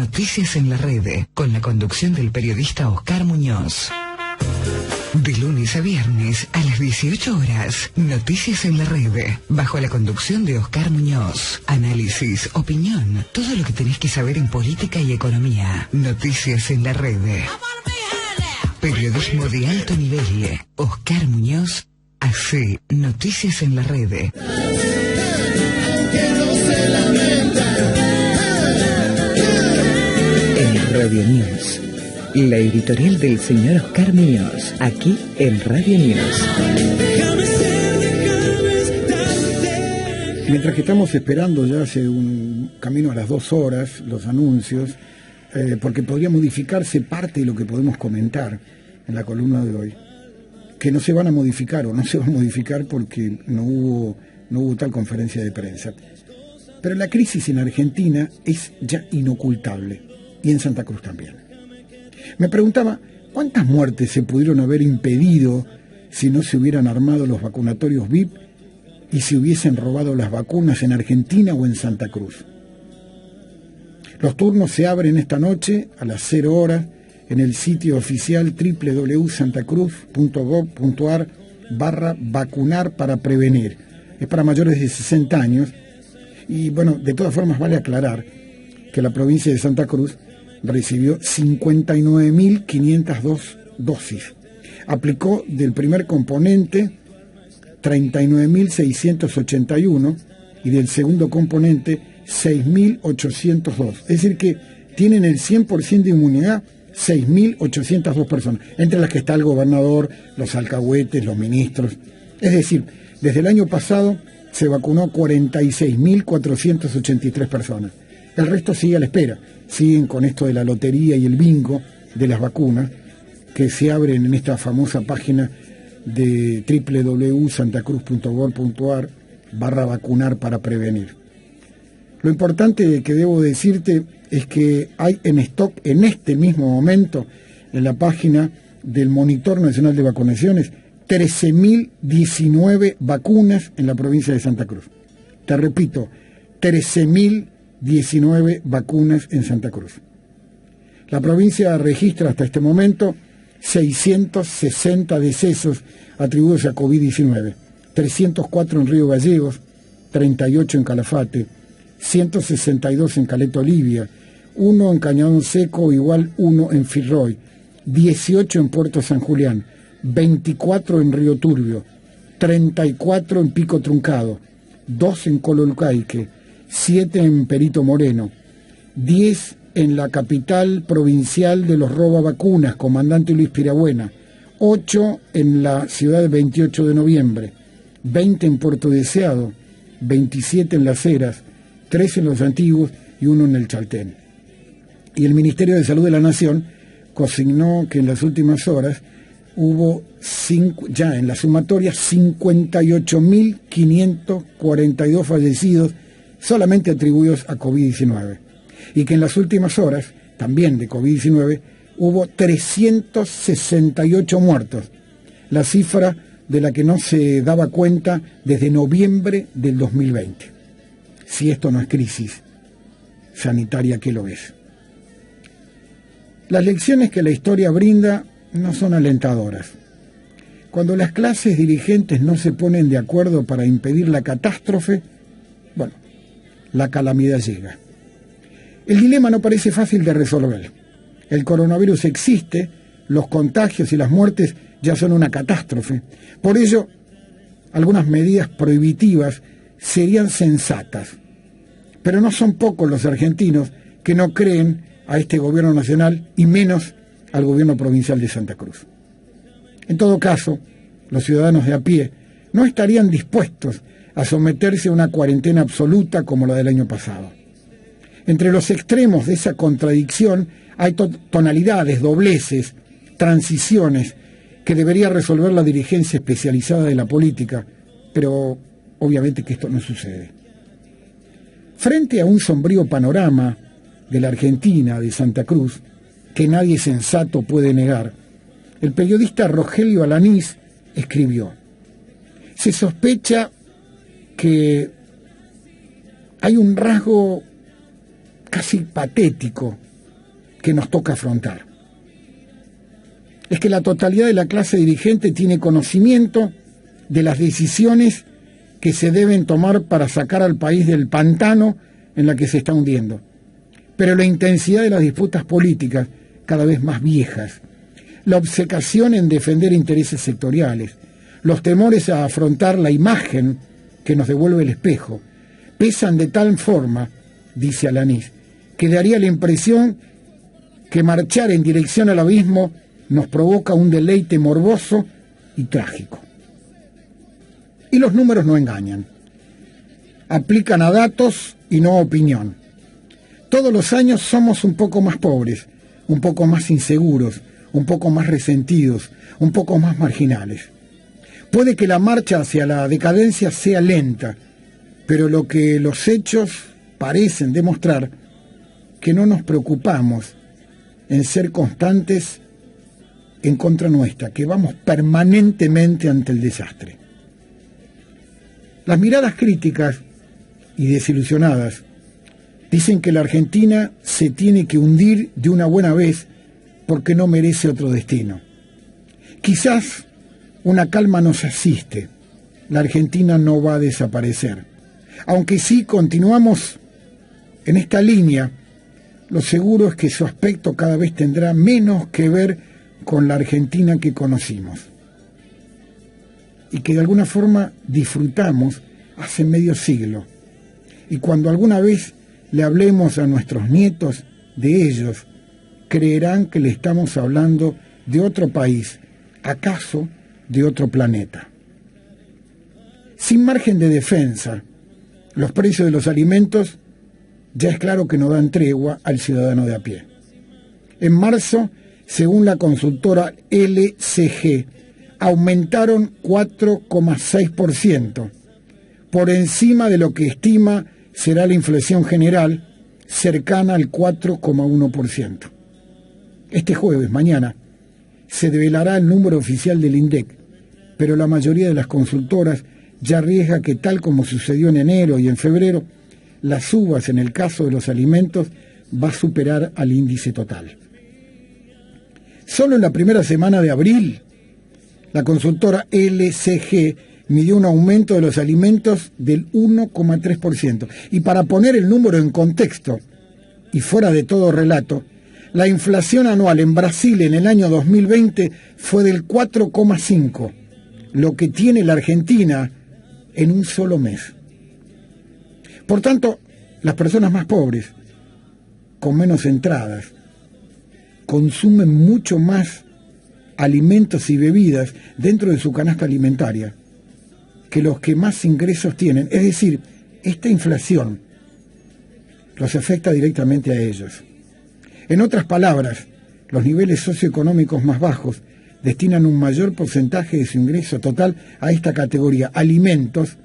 Noticias en la Red, con la conducción del periodista Oscar Muñoz. De lunes a viernes a las 18 horas, Noticias en la Red, bajo la conducción de Oscar Muñoz. Análisis, opinión, todo lo que tenés que saber en política y economía. Noticias en la Red. Periodismo de alto nivel. Oscar Muñoz hace Noticias en la Red. En Radio News, la editorial del señor Oscar Muñoz, aquí en Radio News. Mientras que estamos esperando ya hace un camino a las 2 horas los anuncios, porque podría modificarse parte de lo que podemos comentar en la columna de hoy, que no se van a modificar o no se va a modificar porque no hubo tal conferencia de prensa. Pero la crisis en Argentina es ya inocultable, y en Santa Cruz también. Me preguntaba, ¿cuántas muertes se pudieron haber impedido si no se hubieran armado los vacunatorios VIP y si hubiesen robado las vacunas en Argentina o en Santa Cruz? Los turnos se abren esta noche a las 0 horas en el sitio oficial www.santacruz.gov.ar/vacunar para prevenir. Es para mayores de 60 años y, bueno, de todas formas vale aclarar que la provincia de Santa Cruz recibió 59.502 dosis. Aplicó del primer componente 39.681 y del segundo componente 6.802. Es decir que tienen el 100% de inmunidad 6.802 personas, entre las que está el gobernador, los alcahuetes, los ministros. Es decir, desde el año pasado se vacunó 46.483 personas. El resto sigue a la espera. Siguen con esto de la lotería y el bingo de las vacunas que se abren en esta famosa página de www.santacruz.gov.ar/vacunar para prevenir. Lo importante que debo decirte es que hay en stock en este mismo momento en la página del Monitor Nacional de Vacunaciones 13.019 vacunas en la provincia de Santa Cruz. Te repito, 13.019 vacunas en Santa Cruz. La provincia registra hasta este momento 660 decesos atribuidos a COVID-19, 304 en Río Gallegos, 38 en Calafate, 162 en Caleta Olivia, 1 en Cañadón Seco, igual 1 en Firroy, 18 en Puerto San Julián, 24 en Río Turbio, 34 en Pico Truncado, 2 en Cololcaique, 7 en Perito Moreno, 10 en la capital provincial de los robavacunas, Comandante Luis Pirabuena, 8 en la ciudad del 28 de noviembre, 20 en Puerto Deseado, 27 en Las Heras, 3 en Los Antiguos y 1 en el Chaltén. Y el Ministerio de Salud de la Nación consignó que en las últimas horas hubo ya en la sumatoria 58.542 fallecidos solamente atribuidos a COVID-19. Y que en las últimas horas, también de COVID-19, hubo 368 muertos, la cifra de la que no se daba cuenta desde noviembre del 2020. Si esto no es crisis sanitaria, ¿qué lo es? Las lecciones que la historia brinda no son alentadoras. Cuando las clases dirigentes no se ponen de acuerdo para impedir la catástrofe, bueno, la calamidad llega. El dilema no parece fácil de resolver. El coronavirus existe, los contagios y las muertes ya son una catástrofe. Por ello, algunas medidas prohibitivas serían sensatas. Pero no son pocos los argentinos que no creen a este gobierno nacional y menos al gobierno provincial de Santa Cruz. En todo caso, los ciudadanos de a pie no estarían dispuestos a someterse a una cuarentena absoluta como la del año pasado. Entre los extremos de esa contradicción hay tonalidades, dobleces, transiciones que debería resolver la dirigencia especializada de la política, pero obviamente que esto no sucede. Frente a un sombrío panorama de la Argentina, de Santa Cruz, que nadie sensato puede negar, el periodista Rogelio Alanís escribió: se sospecha que hay un rasgo casi patético que nos toca afrontar. Es que la totalidad de la clase dirigente tiene conocimiento de las decisiones que se deben tomar para sacar al país del pantano en la que se está hundiendo. Pero la intensidad de las disputas políticas, cada vez más viejas, la obcecación en defender intereses sectoriales, los temores a afrontar la imagen que nos devuelve el espejo, pesan de tal forma, dice Alanís, que daría la impresión que marchar en dirección al abismo nos provoca un deleite morboso y trágico. Y los números no engañan. Aplican a datos y no a opinión. Todos los años somos un poco más pobres, un poco más inseguros, un poco más resentidos, un poco más marginales. Puede que la marcha hacia la decadencia sea lenta, pero lo que los hechos parecen demostrar que no nos preocupamos en ser constantes en contra nuestra, que vamos permanentemente ante el desastre. Las miradas críticas y desilusionadas dicen que la Argentina se tiene que hundir de una buena vez porque no merece otro destino. Quizás una calma nos asiste. La Argentina no va a desaparecer. Aunque sí continuamos en esta línea, lo seguro es que su aspecto cada vez tendrá menos que ver con la Argentina que conocimos y que de alguna forma disfrutamos hace medio siglo. Y cuando alguna vez le hablemos a nuestros nietos de ellos, creerán que le estamos hablando de otro país, acaso de otro planeta. Sin margen de defensa, los precios de los alimentos ya es claro que no dan tregua al ciudadano de a pie. En marzo, según la consultora LCG, aumentaron 4,6%, por encima de lo que estima será la inflación general, cercana al 4,1%. Este jueves, mañana, se develará el número oficial del INDEC, pero la mayoría de las consultoras ya arriesga que, tal como sucedió en enero y en febrero, las subas en el caso de los alimentos va a superar al índice total. Solo en la primera semana de abril, la consultora LCG midió un aumento de los alimentos del 1,3%. Y para poner el número en contexto, y fuera de todo relato, la inflación anual en Brasil en el año 2020 fue del 4,5%, lo que tiene la Argentina en un solo mes. Por tanto, las personas más pobres, con menos entradas, consumen mucho más alimentos y bebidas dentro de su canasta alimentaria que los que más ingresos tienen. Es decir, esta inflación los afecta directamente a ellos. En otras palabras, los niveles socioeconómicos más bajos destinan un mayor porcentaje de su ingreso total a esta categoría, alimentos,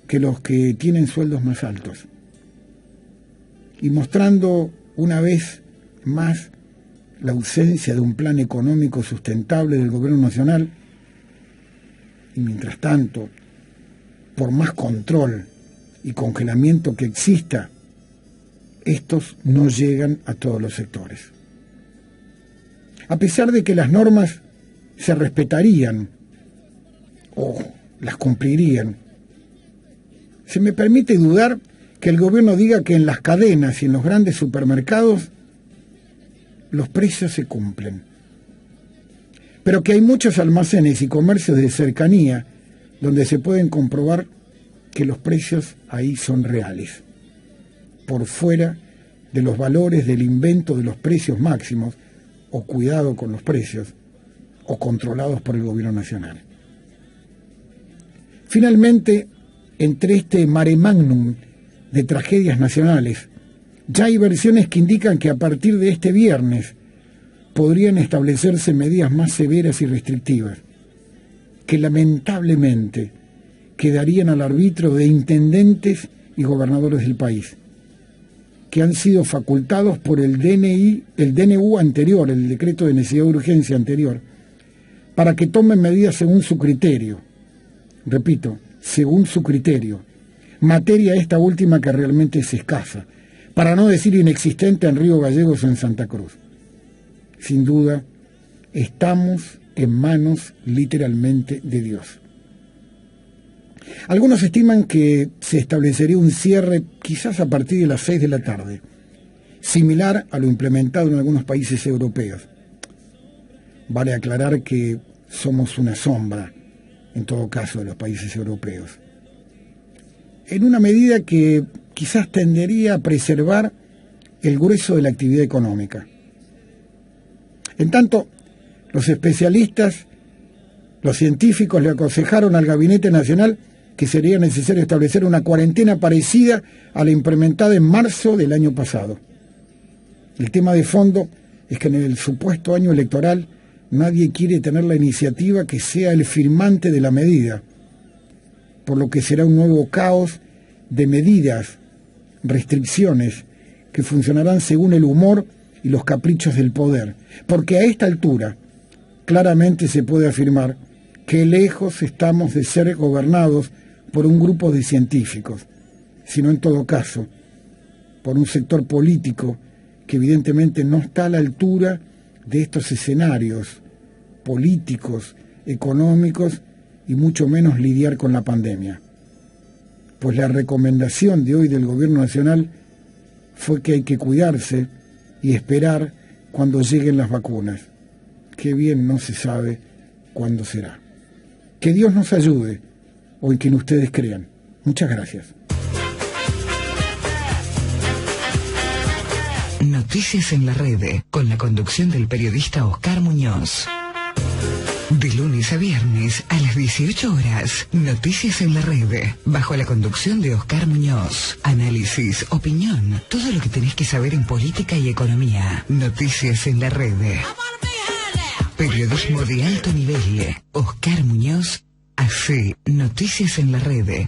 que los que tienen sueldos más altos. Y mostrando una vez más la ausencia de un plan económico sustentable del gobierno nacional, y mientras tanto, por más control y congelamiento que exista, estos no llegan a todos los sectores. A pesar de que las normas se respetarían o las cumplirían, se me permite dudar que el gobierno diga que en las cadenas y en los grandes supermercados los precios se cumplen, pero que hay muchos almacenes y comercios de cercanía donde se pueden comprobar que los precios ahí son reales, por fuera de los valores del invento de los precios máximos, o cuidado con los precios, o controlados por el gobierno nacional. Finalmente, entre este mare magnum de tragedias nacionales, ya hay versiones que indican que a partir de este viernes podrían establecerse medidas más severas y restrictivas, que lamentablemente quedarían al arbitrio de intendentes y gobernadores del país, que han sido facultados por el DNU anterior, el decreto de necesidad de urgencia anterior, para que tomen medidas según su criterio. Repito, según su criterio. Materia esta última que realmente es escasa, para no decir inexistente en Río Gallegos o en Santa Cruz. sin duda, estamos en manos literalmente de Dios. Algunos estiman que se establecería un cierre quizás a partir de las 6 de la tarde, similar a lo implementado en algunos países europeos. Vale aclarar que somos una sombra, en todo caso, de los países europeos. En una medida que quizás tendería a preservar el grueso de la actividad económica. En tanto, los especialistas, los científicos le aconsejaron al Gabinete Nacional que sería necesario establecer una cuarentena parecida a la implementada en marzo del año pasado. El tema de fondo es que en el supuesto año electoral nadie quiere tener la iniciativa que sea el firmante de la medida, por lo que será un nuevo caos de medidas, restricciones, que funcionarán según el humor y los caprichos del poder, porque a esta altura claramente se puede afirmar que lejos estamos de ser gobernados por un grupo de científicos, sino en todo caso por un sector político que evidentemente no está a la altura de estos escenarios políticos, económicos y mucho menos lidiar con la pandemia. Pues la recomendación de hoy del Gobierno Nacional fue que hay que cuidarse y esperar cuando lleguen las vacunas. Qué bien no se sabe cuándo será. Que Dios nos ayude, o en quien ustedes crean. Muchas gracias. Noticias en la red, con la conducción del periodista Oscar Muñoz. De lunes a viernes a las 18 horas, Noticias en la red, bajo la conducción de Oscar Muñoz. Análisis, opinión, todo lo que tenés que saber en política y economía. Noticias en la red. Periodismo de alto nivel. Oscar Muñoz hace Noticias en la red.